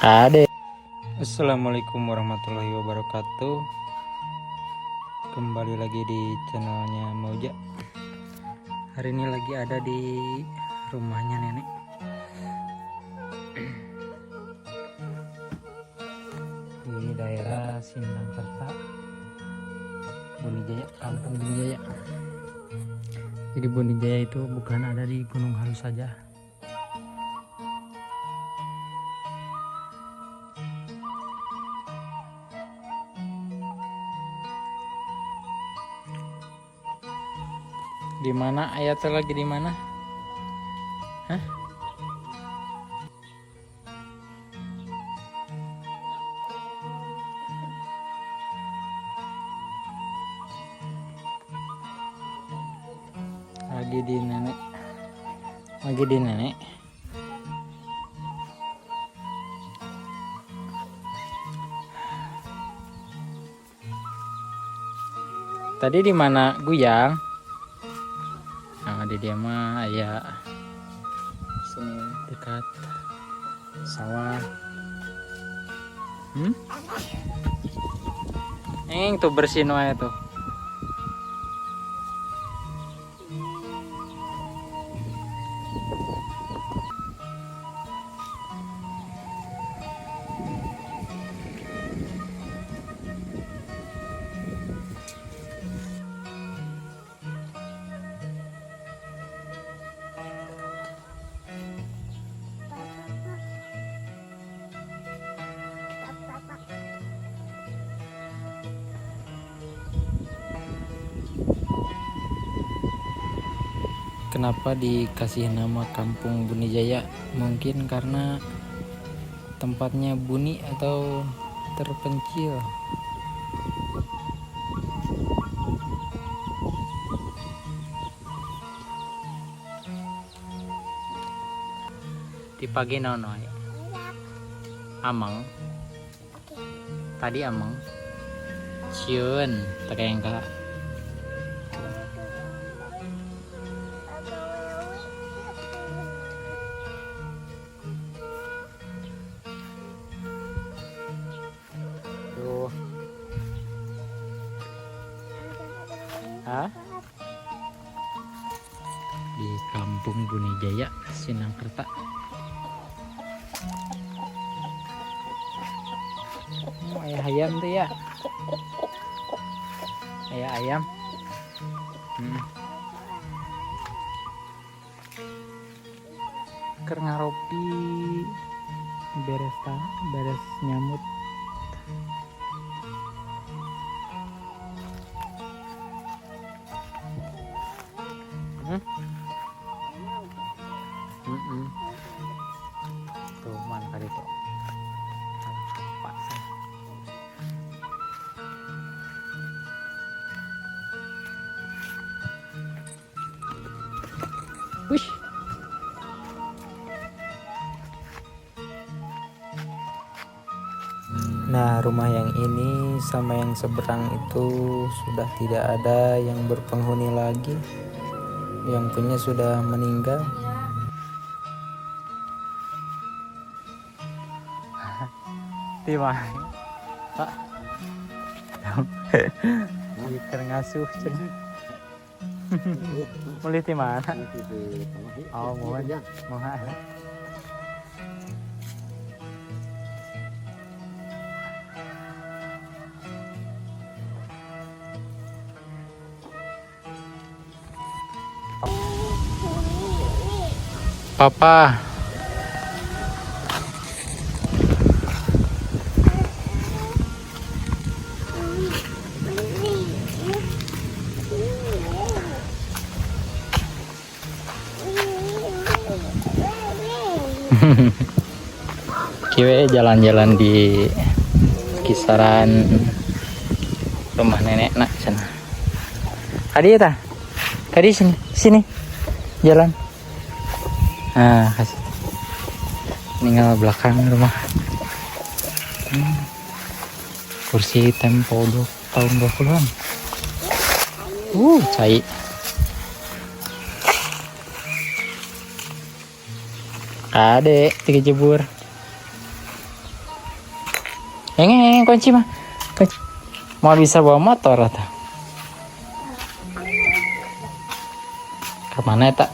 Ade. Assalamualaikum warahmatullahi wabarakatuh. Kembali lagi di channelnya Moja. Hari ini lagi ada di rumahnya nenek. Di daerah Sindangkerta, Bonijaya, Kampung Bonijaya. Jadi Bonijaya itu bukan ada di Gunung Halus saja. Di mana ayat lagi di mana? Hah? Lagi di nenek. Lagi di nenek. Tadi di mana Guyang? Nah, di dia mah ya sini dekat sawah. Tuh bersihin wae tuh. Kenapa dikasih nama Kampung Bonijaya? Mungkin karena tempatnya bunyi atau terpencil. Di pagi nono amang. Tadi amang. Ciun, terkayang kak. Hah? Di Kampung Bonijaya, Sindangkerta. Ayah ayam tuh ya. Ayah ayam. Keur ngaropi beres nyamut. Tuh man kali tuh. Pak. Wish. Nah, rumah yang ini sama yang seberang itu sudah tidak ada yang berpenghuni lagi. Yang punya sudah meninggal. Timah, Pak. Ikan ngasuh cen. Mulai di mana? Oh, mohon. Papa. Kiwe jalan-jalan di kisaran rumah nenek nak sana. Tadi ya tadi sini jalan. Nah, kasih tinggal belakang rumah. Kursi tempo tahun 20-an. Cai. Adek, tiga jebur. Kunci mah. Kunci. Mau bisa bawa motor atau? Kemana ya tak?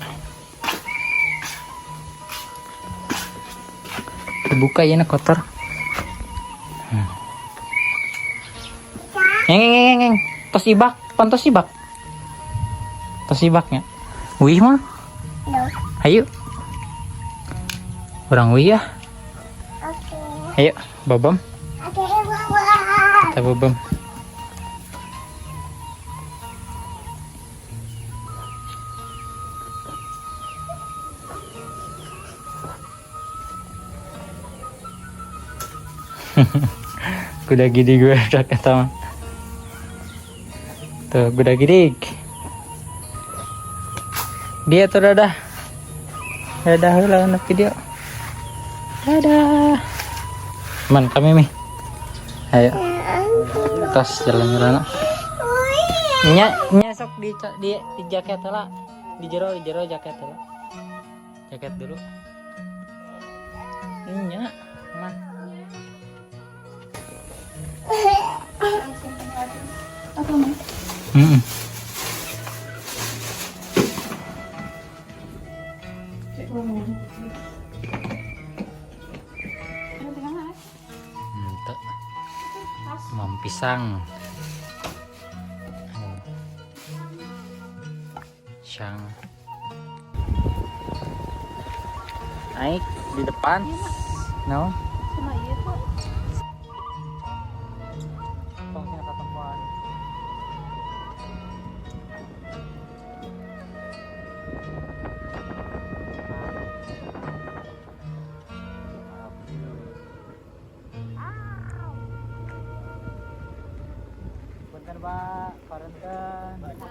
Dibuka ya nak kotor. Tos ibak, pantos ibak. Tos ibaknya. Wih mah. Ayo. Orang wih ya. Ayo, babam. Kita babam. Kuda gede gue udah kata. Tuh kuda gede. Dia tuh dadah. Dadah lah anak video. Dadah. Man kami mi. Ayo. Tos jalan-jalan. Nyesok di jaket lah. Di jero jaket lah. Jaket dulu. Nya, man. Mam pisang. Pisang. Naik di depan. No. Sama iya kok. Tongnya ketemuan. Bentar Pak, parenten.